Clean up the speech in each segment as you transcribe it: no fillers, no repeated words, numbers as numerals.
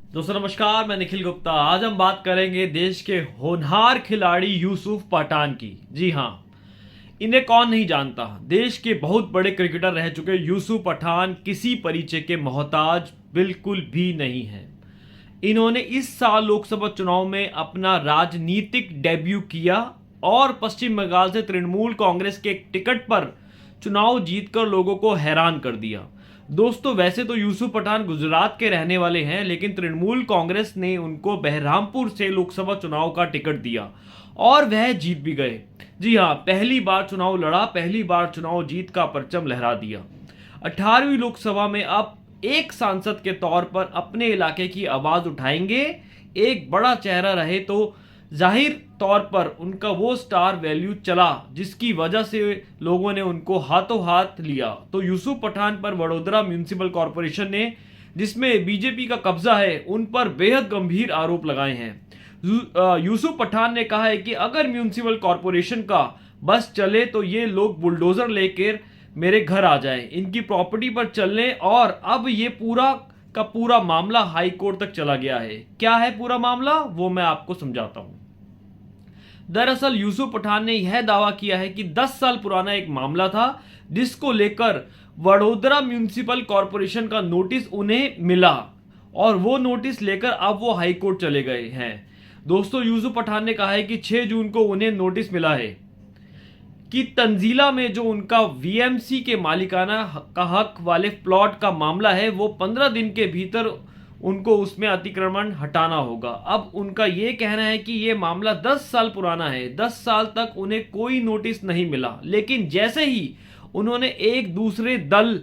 दोस्तों नमस्कार, मैं निखिल गुप्ता। आज हम बात करेंगे देश के होनहार खिलाड़ी यूसुफ पठान की। जी हाँ, इन्हें कौन नहीं जानता। देश के बहुत बड़े क्रिकेटर रह चुके यूसुफ पठान किसी परिचय के मोहताज बिल्कुल भी नहीं हैं। इन्होंने इस साल लोकसभा चुनाव में अपना राजनीतिक डेब्यू किया और पश्चिम बंगाल से तृणमूल कांग्रेस के एक टिकट पर चुनाव जीतकर लोगों को हैरान कर दिया। दोस्तों, वैसे तो यूसुफ पठान गुजरात के रहने वाले हैं, लेकिन तृणमूल कांग्रेस ने उनको बहरामपुर से लोकसभा चुनाव का टिकट दिया और वह जीत भी गए। जी हाँ, पहली बार चुनाव लड़ा, पहली बार चुनाव जीत का परचम लहरा दिया। 18वीं लोकसभा में अब एक सांसद के तौर पर अपने इलाके की आवाज उठाएंगे। एक बड़ा चेहरा रहे तो जाहिर तौर पर उनका वो स्टार वैल्यू चला जिसकी वजह से लोगों ने उनको हाथों हाथ लिया। तो यूसुफ पठान पर वडोदरा म्यूनिसिपल कॉरपोरेशन ने, जिसमें बीजेपी का कब्जा है, उन पर बेहद गंभीर आरोप लगाए हैं। यूसुफ पठान ने कहा है कि अगर म्यूनिसिपल कॉरपोरेशन का बस चले तो ये लोग बुलडोजर लेकर मेरे घर आ जाएं, इनकी प्रॉपर्टी पर चलने। और अब ये पूरा का पूरा मामला हाई कोर्ट तक चला गया है। क्या है पूरा मामला, वो मैं आपको समझाता हूं। दरअसल यूसुफ पठान ने यह दावा किया है कि 10 साल पुराना एक मामला था जिसको लेकर वडोदरा म्यूनिसिपल कॉरपोरेशन का नोटिस उन्हें मिला और वो नोटिस लेकर अब वो हाई कोर्ट चले गए हैं। दोस्तों, यूसुफ पठान ने कहा है कि 6 जून को उन्हें नोटिस मिला है कि तंजीला में जो उनका वीएमसी के मालिकाना का हक वाले प्लॉट का मामला है, वो 15 दिन के भीतर उनको उसमें अतिक्रमण हटाना होगा। अब उनका ये कहना है कि ये मामला 10 साल पुराना है, 10 साल तक उन्हें कोई नोटिस नहीं मिला, लेकिन जैसे ही उन्होंने एक दूसरे दल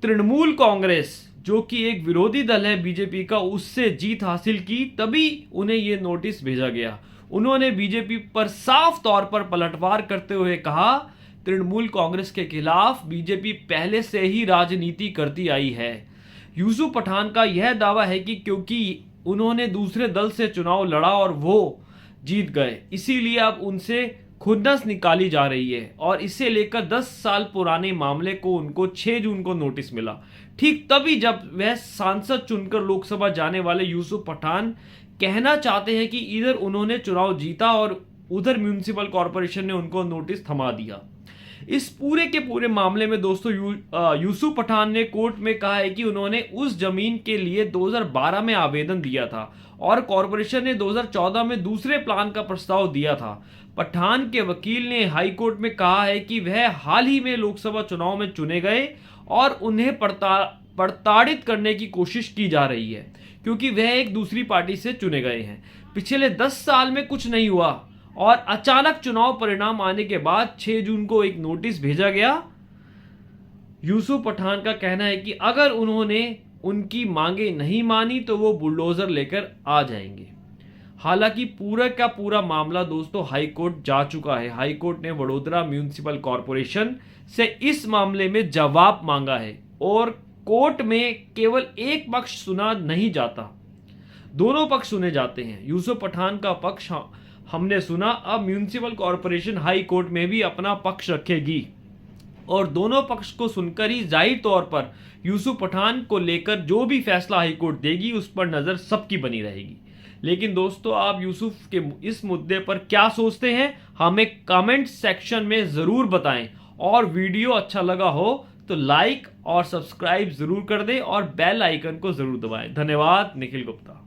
तृणमूल कांग्रेस, जो कि एक विरोधी दल है बीजेपी का, उससे जीत हासिल की, तभी उन्हें ये नोटिस भेजा गया। उन्होंने बीजेपी पर साफ तौर पर पलटवार करते हुए कहा, तृणमूल कांग्रेस के खिलाफ बीजेपी पहले से ही राजनीति करती आई है। यूसुफ पठान का यह दावा है कि क्योंकि उन्होंने दूसरे दल से चुनाव लड़ा और वो जीत गए, इसीलिए अब उनसे खुन्नस निकाली जा रही है और इसे लेकर 10 साल पुराने मामले को उनको 6 जून को नोटिस मिला। ठीक तभी जब वह सांसद चुनकर लोकसभा जाने वाले यूसुफ पठान कहना चाहते हैं कि इधर उन्होंने चुनाव जीता और उधर म्यूनिसिपल कॉरपोरेशन ने उनको नोटिस थमा दिया। इस पूरे के पूरे मामले में दोस्तों यूसुफ पठान ने कोर्ट में कहा है कि उन्होंने उस जमीन के लिए 2012 में आवेदन दिया था और कॉरपोरेशन ने 2014 में दूसरे प्लान का प्रस्ताव दिया था। पठान के वकील ने हाई कोर्ट में कहा है कि वह हाल ही में लोकसभा चुनाव में चुने गए और उन्हें प्रताड़ित करने की कोशिश की जा रही है क्योंकि वह एक दूसरी पार्टी से चुने गए हैं। पिछले 10 साल में कुछ नहीं हुआ और अचानक चुनाव परिणाम आने के बाद 6 जून को एक नोटिस भेजा गया। यूसुफ पठान का कहना है कि अगर उन्होंने उनकी मांगे नहीं मानी तो वो बुलडोजर लेकर आ जाएंगे। हालांकि पूरा का पूरा मामला दोस्तों हाई कोर्ट जा चुका है। हाई कोर्ट ने वडोदरा म्यूनिसिपल कॉरपोरेशन से इस मामले में जवाब मांगा है और कोर्ट में केवल एक पक्ष सुना नहीं जाता, दोनों पक्ष सुने जाते हैं। यूसुफ पठान का पक्ष हमने सुना, अब म्यूनिसिपल कॉरपोरेशन हाई कोर्ट में भी अपना पक्ष रखेगी और दोनों पक्ष को सुनकर ही जाहिर तौर पर यूसुफ पठान को लेकर जो भी फैसला हाई कोर्ट देगी उस पर नजर सबकी बनी रहेगी। लेकिन दोस्तों, आप यूसुफ के इस मुद्दे पर क्या सोचते हैं, हमें कमेंट सेक्शन में जरूर बताएं और वीडियो अच्छा लगा हो तो लाइक और सब्सक्राइब जरूर कर दें और बेल आइकन को जरूर दबाएं। धन्यवाद। निखिल गुप्ता।